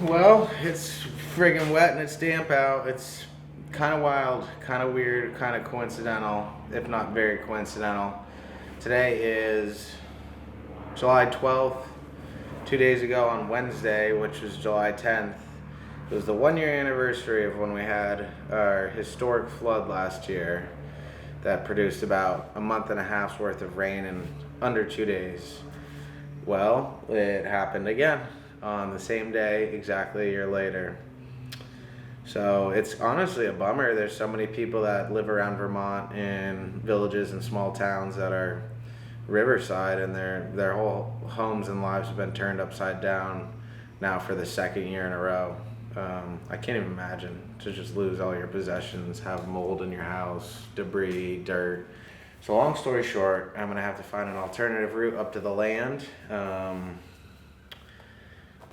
Well, it's friggin' wet and it's damp out. It's kind of wild, kind of weird, kind of coincidental, if not very coincidental. Today is July 12th. 2 days ago on Wednesday, which was July 10th, it was the 1 year anniversary of when we had our historic flood last year that produced about a month and a half's worth of rain in under 2 days. Well, it happened again on the same day, exactly a year later. So it's honestly a bummer. There's so many people that live around Vermont in villages and small towns that are riverside, and their whole homes and lives have been turned upside down now for the second year in a row. I can't even imagine to just lose all your possessions, have mold in your house, debris, dirt. So long story short, I'm gonna have to find an alternative route up to the land.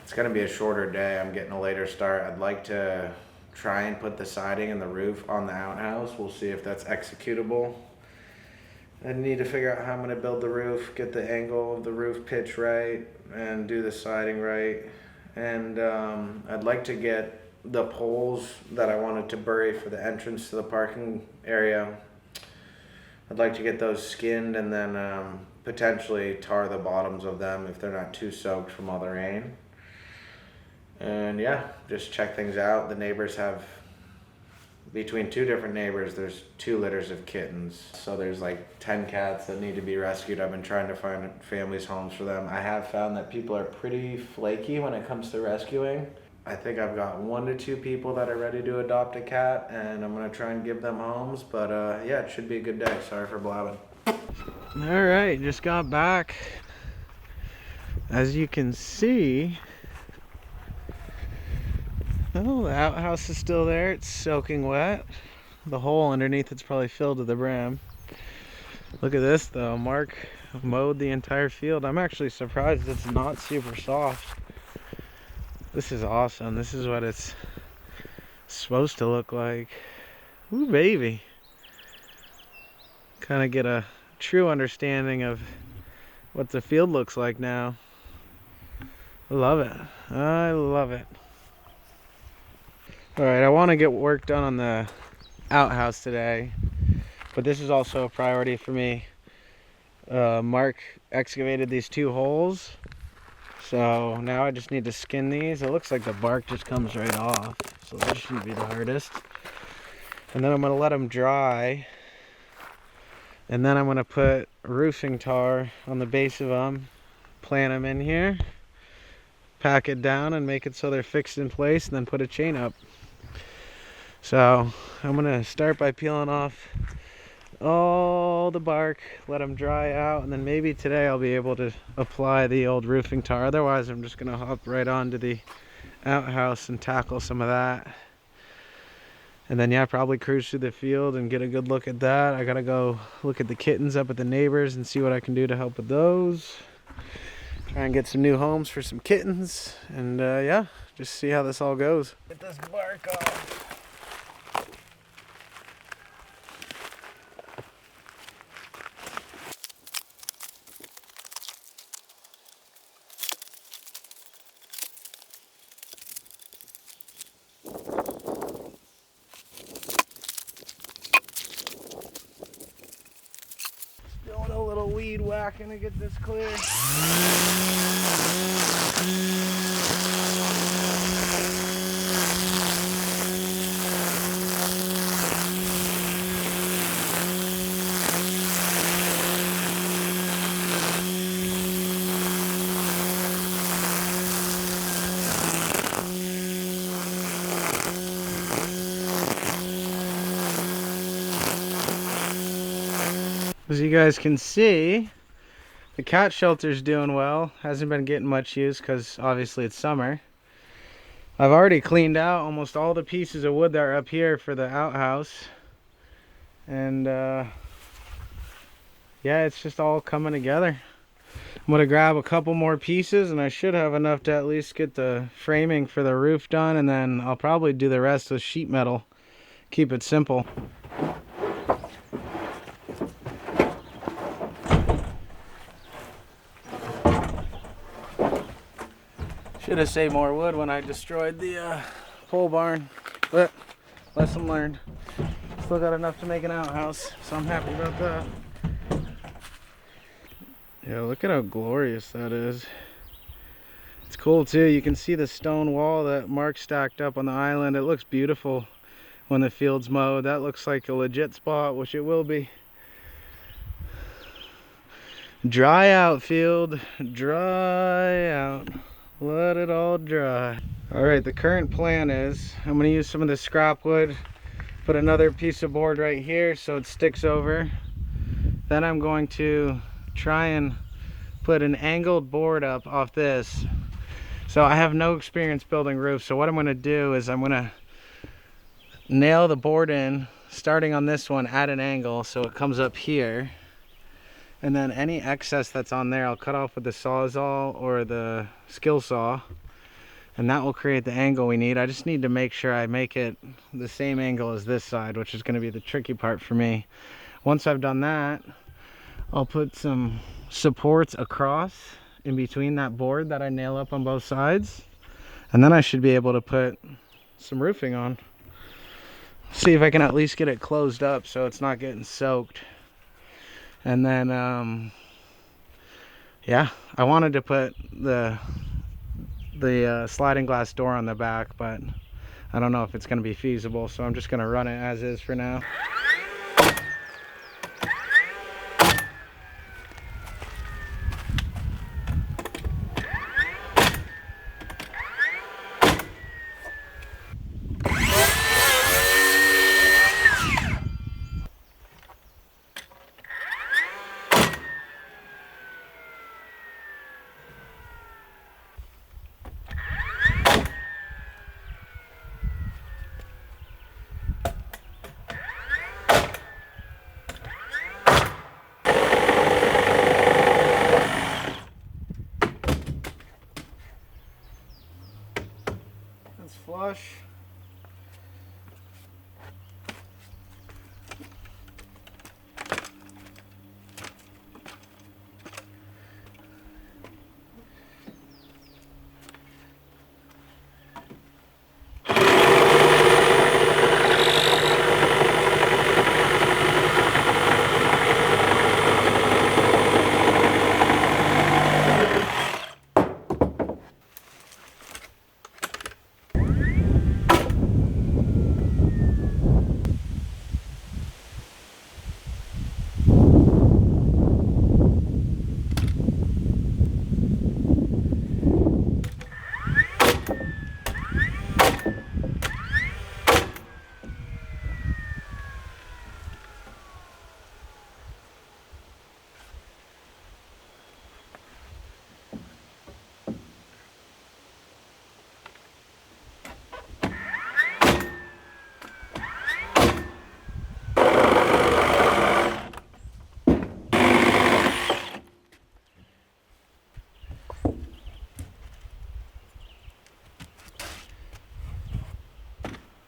It's gonna be a shorter day. I'm getting a later start. I'd like to try and put the siding and the roof on the outhouse. We'll see if that's executable. I need to figure out how I'm gonna build the roof, get the angle of the roof pitch right, and do the siding right. And I'd like to get the poles that I wanted to bury for the entrance to the parking area. I'd like to get those skinned and then potentially tar the bottoms of them if they're not too soaked from all the rain. And yeah, just check things out. The neighbors have, between two different neighbors, there's 2 litters of kittens. So there's like 10 cats that need to be rescued. I've been trying to find families' homes for them. I have found that people are pretty flaky when it comes to rescuing. I think I've got 1 to 2 people that are ready to adopt a cat, and I'm gonna try and give them homes. But yeah, it should be a good day. Sorry for blabbing. All right, just got back. As you can see, oh, the outhouse is still there. It's soaking wet. The hole underneath it's probably filled to the brim. Look at this though. Mark mowed the entire field. I'm actually surprised it's not super soft. This is awesome. This is what it's supposed to look like. Ooh, baby. Kind of get a true understanding of what the field looks like now. I love it. I love it. Alright, I want to get work done on the outhouse today, but this is also a priority for me. Mark excavated these 2 holes, so now I just need to skin these. It looks like the bark just comes right off, so that shouldn't be the hardest. And then I'm going to let them dry, and then I'm going to put roofing tar on the base of them, plant them in here, pack it down and make it so they're fixed in place, and then put a chain up. So I'm gonna start by peeling off all the bark, let them dry out, and then maybe today I'll be able to apply the old roofing tar. Otherwise I'm just gonna hop right onto the outhouse and tackle some of that. And then yeah, probably cruise through the field and get a good look at that. I gotta go look at the kittens up at the neighbors and see what I can do to help with those. Try and get some new homes for some kittens, and yeah, just see how this all goes. Get this bark off. Doing a little weed whacking to get this clear. As you guys can see, the cat shelter's doing well. Hasn't been getting much use because obviously it's summer. I've already cleaned out almost all the pieces of wood that are up here for the outhouse. And yeah, it's just all coming together. I'm gonna grab a couple more pieces and I should have enough to at least get the framing for the roof done, and then I'll probably do the rest with sheet metal. Keep it simple. Should have saved more wood when I destroyed the pole barn, but lesson learned. Still got enough to make an outhouse, so I'm happy about that. Yeah, look at how glorious that is. It's cool too. You can see the stone wall that Mark stacked up on the island. It looks beautiful when the field's mowed. That looks like a legit spot, which it will be. Dry out, field. Dry out. Let it all dry. All right, the current plan is I'm going to use some of this scrap wood, put another piece of board right here so it sticks over. Then I'm going to try and put an angled board up off this. So I have no experience building roofs, so what I'm going to do is I'm going to nail the board in starting on this one at an angle so it comes up here, and then any excess that's on there I'll cut off with the Sawzall or the skill saw, and that will create the angle we need. I just need to make sure I make it the same angle as this side, which is going to be the tricky part for me. Once I've done that, I'll put some supports across in between that board that I nail up on both sides, and then I should be able to put some roofing on. See if I can at least get it closed up so it's not getting soaked. And then yeah, I wanted to put the sliding glass door on the back, but I don't know if it's going to be feasible, so I'm just going to run it as is for now. Flush.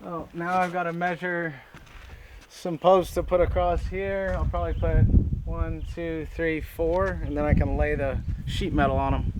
Oh, now I've got to measure some posts to put across here. I'll probably put 1, 2, 3, 4, and then I can lay the sheet metal on them.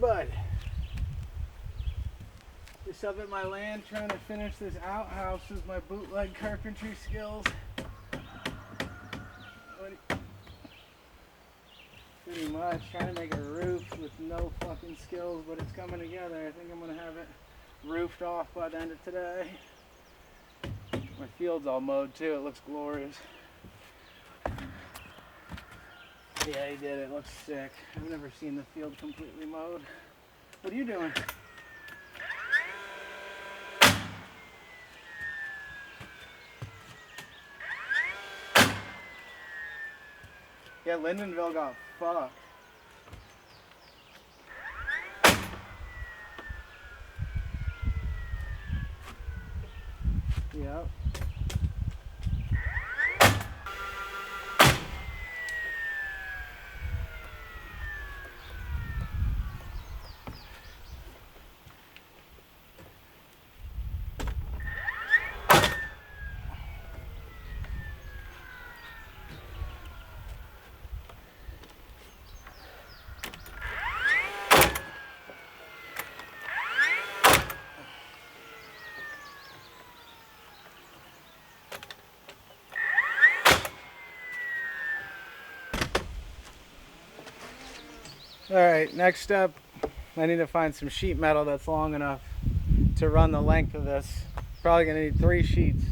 bud. Just up at my land trying to finish this outhouse with my bootleg carpentry skills. Pretty much trying to make a roof with no fucking skills, but it's coming together. I think I'm gonna have it roofed off by the end of today. My field's all mowed too, it looks glorious. Yeah, he did, it looks sick. I've never seen the field completely mowed. What are you doing? Yeah, Lindenville got fucked. Yep. Alright, next up, I need to find some sheet metal that's long enough to run the length of this. Probably gonna need 3 sheets.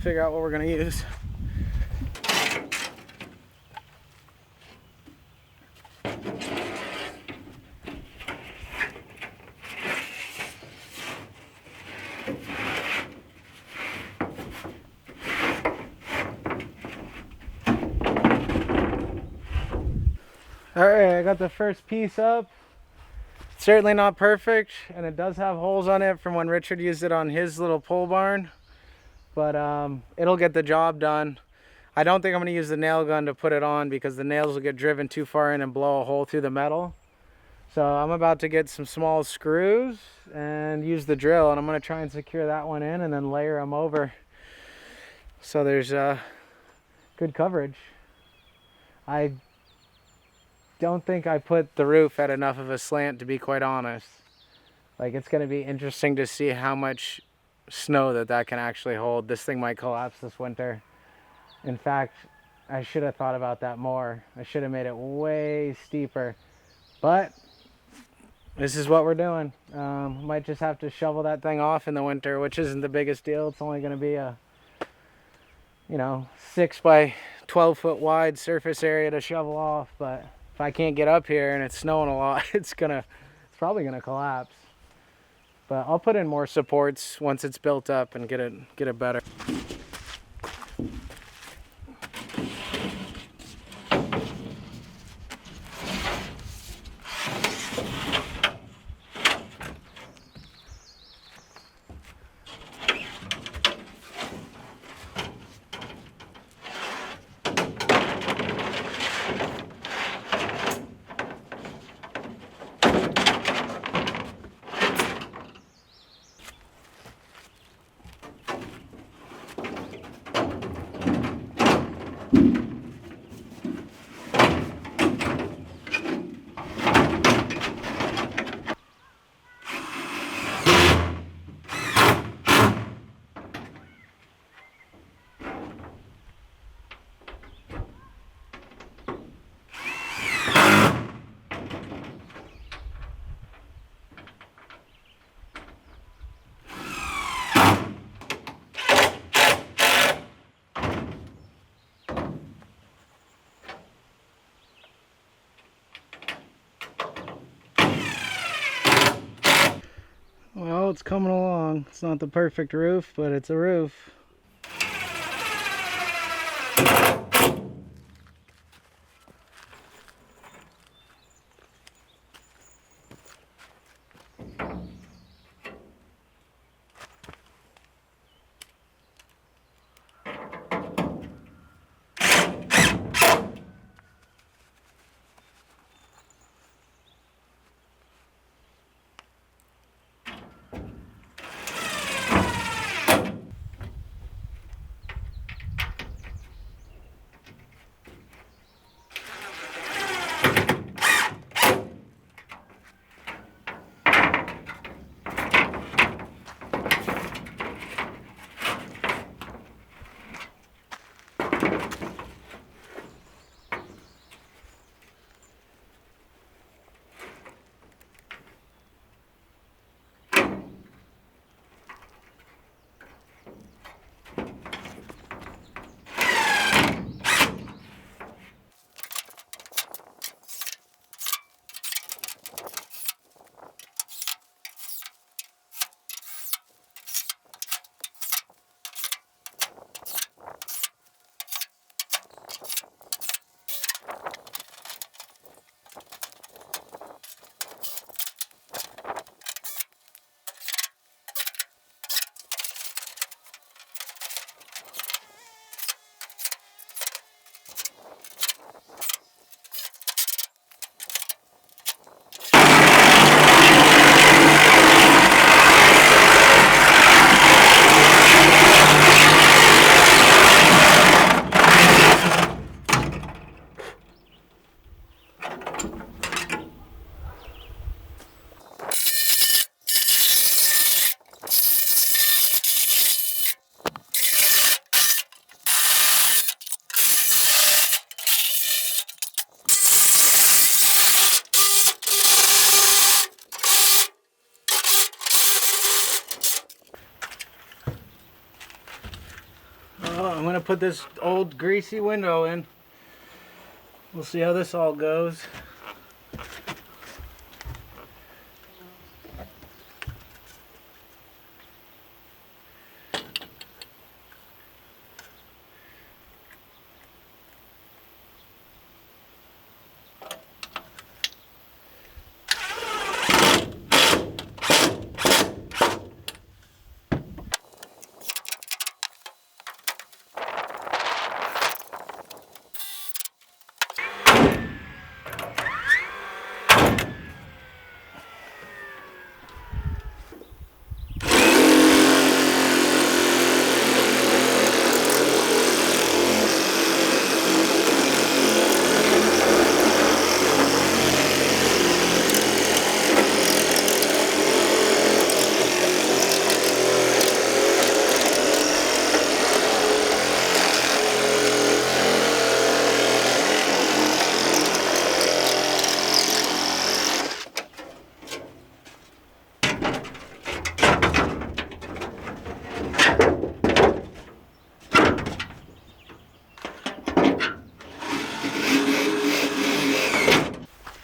Figure out what we're gonna use. Alright, I got the first piece up. Certainly not perfect, and it does have holes on it from when Richard used it on his little pole barn. But it'll get the job done. I don't think I'm going to use the nail gun to put it on because the nails will get driven too far in and blow a hole through the metal. So I'm about to get some small screws and use the drill, and I'm going to try and secure that one in and then layer them over so there's good coverage. I don't think I put the roof at enough of a slant, to be quite honest. Like, it's going to be interesting to see how much snow that can actually hold. This thing might collapse this winter. In fact, I should have thought about that more. I should have made it way steeper, but this is what we're doing. Might just have to shovel that thing off in the winter, which isn't the biggest deal. It's only going to be a 6 by 12 foot wide surface area to shovel off, but if I can't get up here and it's snowing a lot, it's probably gonna collapse. But I'll put in more supports once it's built up and get it better. Well, it's coming along. It's not the perfect roof, but it's a roof. I'm gonna put this old greasy window in. We'll see how this all goes.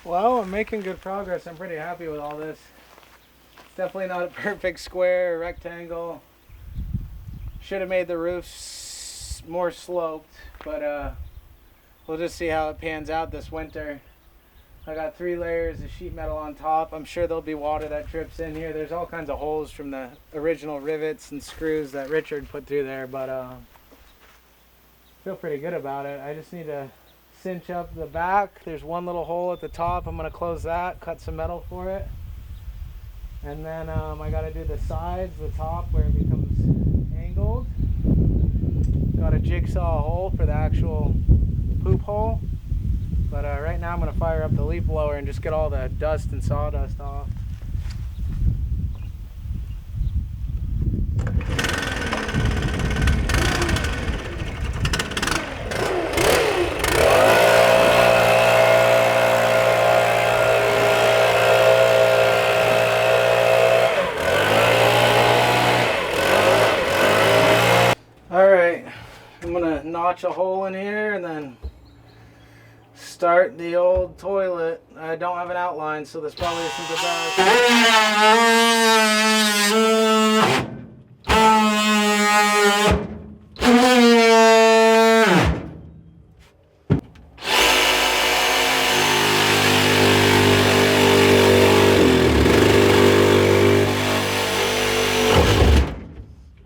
Well, I'm making good progress. I'm pretty happy with all this. It's definitely not a perfect square or rectangle. Should have made the roof more sloped, but we'll just see how it pans out this winter. I got 3 layers of sheet metal on top. I'm sure there'll be water that drips in here. There's all kinds of holes from the original rivets and screws that Richard put through there, but I feel pretty good about it. I just need to cinch up the back. There's one little hole at the top. I'm going to close that, cut some metal for it, and then I got to do the sides, the top where it becomes angled. Got a jigsaw hole for the actual poop hole, but right now I'm going to fire up the leaf blower and just get all the dust and sawdust off. Notch a hole in here and then start the old toilet. I don't have an outline, so this probably isn't the best.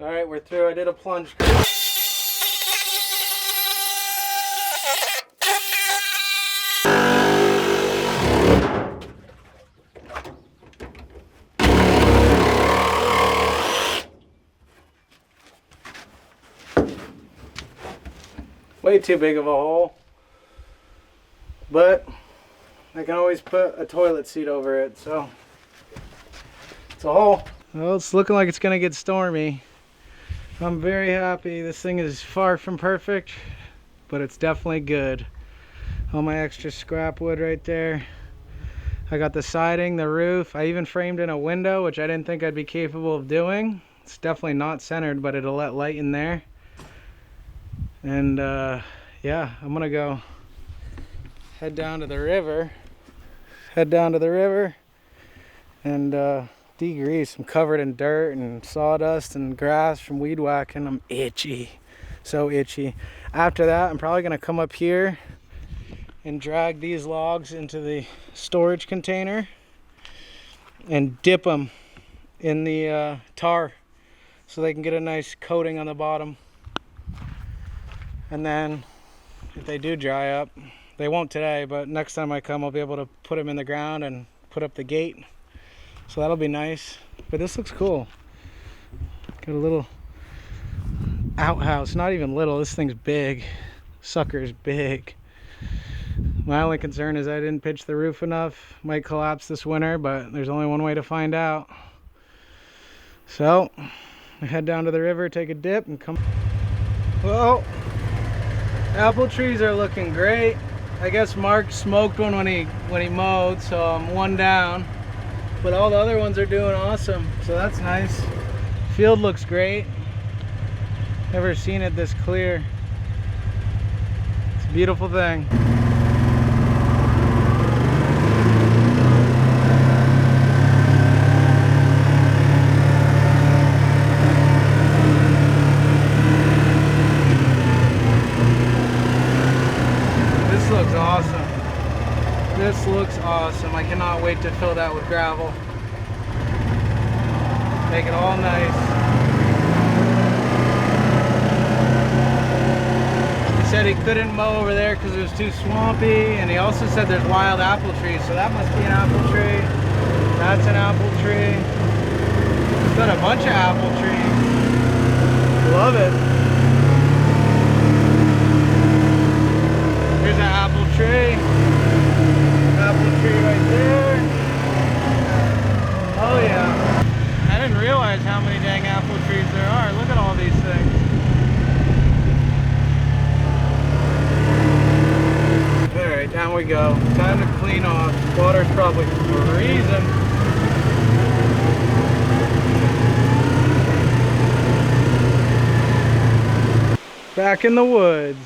Alright, we're through. I did a plunge. Way too big of a hole, but I can always put a toilet seat over it, so it's a hole. Well, it's looking like it's gonna get stormy. I'm very happy. This thing is far from perfect, but it's definitely good. All my extra scrap wood right there. I got the siding, the roof. I even framed in a window, which I didn't think I'd be capable of doing. It's definitely not centered, but it'll let light in there. And yeah, I'm gonna go head down to the river and degrease. I'm covered in dirt and sawdust and grass from weed whacking. I'm itchy, so itchy. After that, I'm probably gonna come up here and drag these logs into the storage container and dip them in the tar so they can get a nice coating on the bottom. And then if they do dry up, they won't today, but next time I come I'll be able to put them in the ground and put up the gate, so that'll be nice. But this looks cool. Got a little outhouse. Not even little, this thing's big. Sucker's big. My only concern is I didn't pitch the roof enough. Might collapse this winter, but there's only one way to find out. So I head down to the river, take a dip, and come. Well, apple trees are looking great. I guess Mark smoked one when he mowed, so I'm one down. But all the other ones are doing awesome, so that's nice. Field looks great. Never seen it this clear. It's a beautiful thing. This looks awesome. This looks awesome. I cannot wait to fill that with gravel. Make it all nice. He said he couldn't mow over there because it was too swampy, and he also said there's wild apple trees, so that must be an apple tree. That's an apple tree. He's got a bunch of apple trees. Love it. Here's an apple tree. Apple tree right there. Oh yeah. I didn't realize how many dang apple trees there are. Look at all these things. Alright, down we go. Time to clean off. Water's probably freezing. Back in the woods.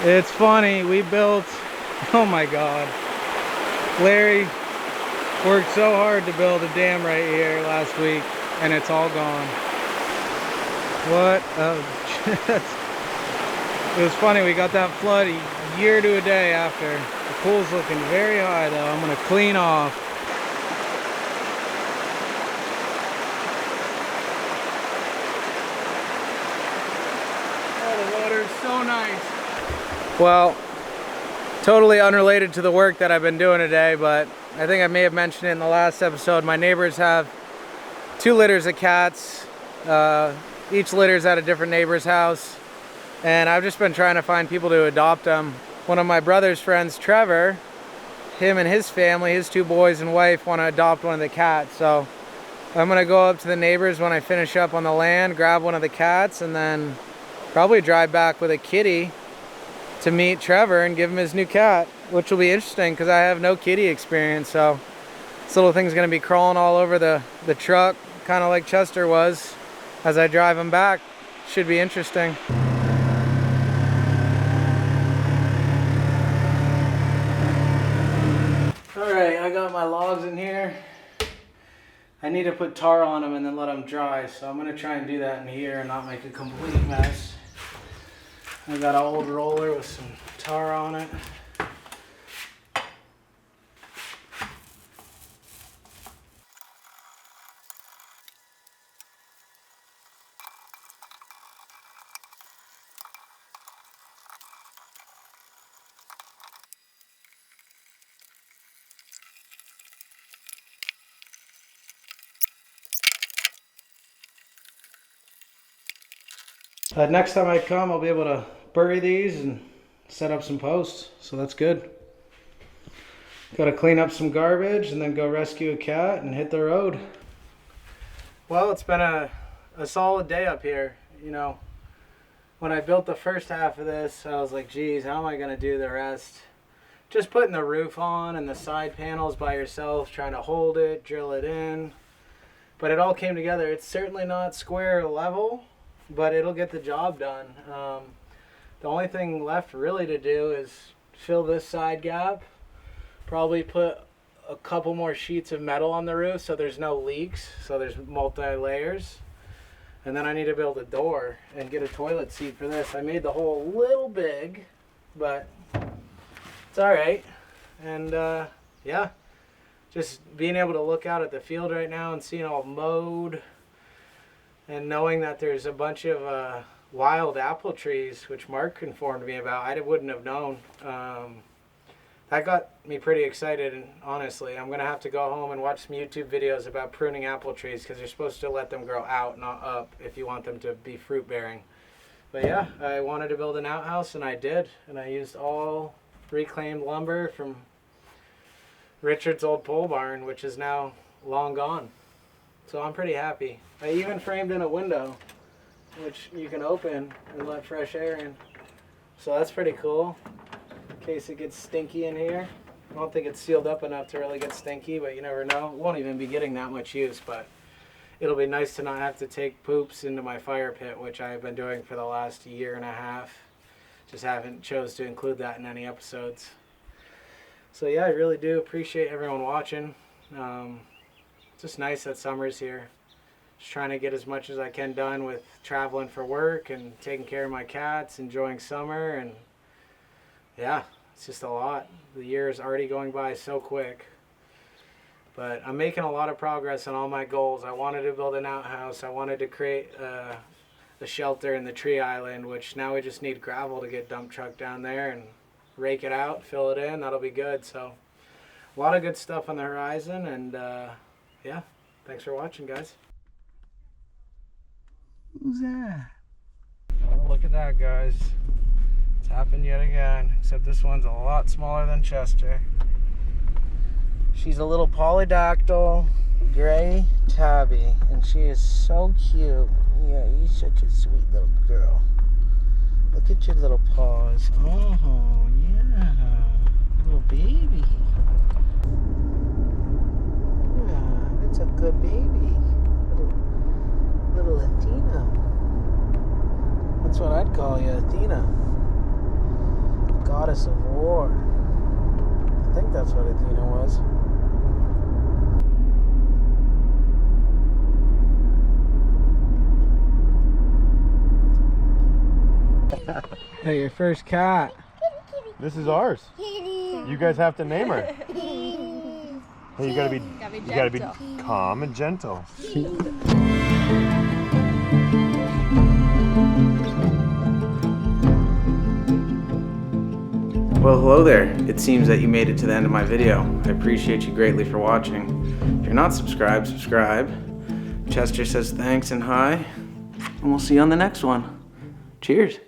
It's funny, we built, oh my god. Larry worked so hard to build a dam right here last week, and it's all gone. What? It was funny, we got that flood a year to a day after. The pool's looking very high though. I'm gonna clean off. Oh, the water's so nice. Well, totally unrelated to the work that I've been doing today, but I think I may have mentioned it in the last episode. My neighbors have 2 litters of cats. Each litter's at a different neighbor's house. And I've just been trying to find people to adopt them. One of my brother's friends, Trevor, him and his family, his 2 boys and wife, want to adopt one of the cats. So I'm going to go up to the neighbors when I finish up on the land, grab one of the cats, and then probably drive back with a kitty to meet Trevor and give him his new cat, which will be interesting because I have no kitty experience. So this little thing's going to be crawling all over the truck, kind of like Chester was, as I drive him back. Should be interesting. Alright, I got my logs in here. I need to put tar on them and then let them dry, so I'm going to try and do that in here and not make a complete mess. I got an old roller with some tar on it. Next time I come, I'll be able to bury these and set up some posts, so that's good. Got to clean up some garbage and then go rescue a cat and hit the road. Well, it's been a solid day up here. You know, when I built the first half of this, I was like, geez, how am I going to do the rest? Just putting the roof on and the side panels by yourself, trying to hold it, drill it in. But it all came together. It's certainly not square or level, but it'll get the job done. The only thing left really to do is fill this side gap, probably put a couple more sheets of metal on the roof so there's no leaks, so there's multi-layers. And then I need to build a door and get a toilet seat for this. I made the hole a little big, but it's alright. And yeah, just being able to look out at the field right now and seeing all mowed, and knowing that there's a bunch of wild apple trees, which Mark informed me about. I wouldn't have known. That got me pretty excited, and honestly, I'm going to have to go home and watch some YouTube videos about pruning apple trees, because you're supposed to let them grow out, not up, if you want them to be fruit bearing. But yeah, I wanted to build an outhouse, and I did. And I used all reclaimed lumber from Richard's old pole barn, which is now long gone. So I'm pretty happy. I even framed in a window, which you can open and let fresh air in. So that's pretty cool, in case it gets stinky in here. I don't think it's sealed up enough to really get stinky, but you never know. It won't even be getting that much use, but it'll be nice to not have to take poops into my fire pit, which I've been doing for the last year and a half. Just haven't chose to include that in any episodes. So yeah, I really do appreciate everyone watching. Just nice that summer's here. Just trying to get as much as I can done with traveling for work and taking care of my cats, enjoying summer, and yeah, it's just a lot. The year is already going by so quick. But I'm making a lot of progress on all my goals. I wanted to build an outhouse. I wanted to create a shelter in the tree island, which now we just need gravel to get dump truck down there and rake it out, fill it in. That'll be good. So a lot of good stuff on the horizon, and yeah, thanks for watching, guys. Who's that? Oh, look at that, guys. It's happened yet again, except this one's a lot smaller than Chester. She's a little polydactyl gray tabby, and she is so cute. Yeah, you're such a sweet little girl. Look at your little paws. Oh, yeah. Little baby. Yeah, that's a good baby. Little Athena. That's what I'd call you, Athena. Goddess of war. I think that's what Athena was. Hey, your first cat. This is ours. You guys have to name her. Hey, you gotta be calm and gentle. Well, hello there. It seems that you made it to the end of my video. I appreciate you greatly for watching. If you're not subscribed, subscribe. Chester says thanks and hi, and we'll see you on the next one. Cheers.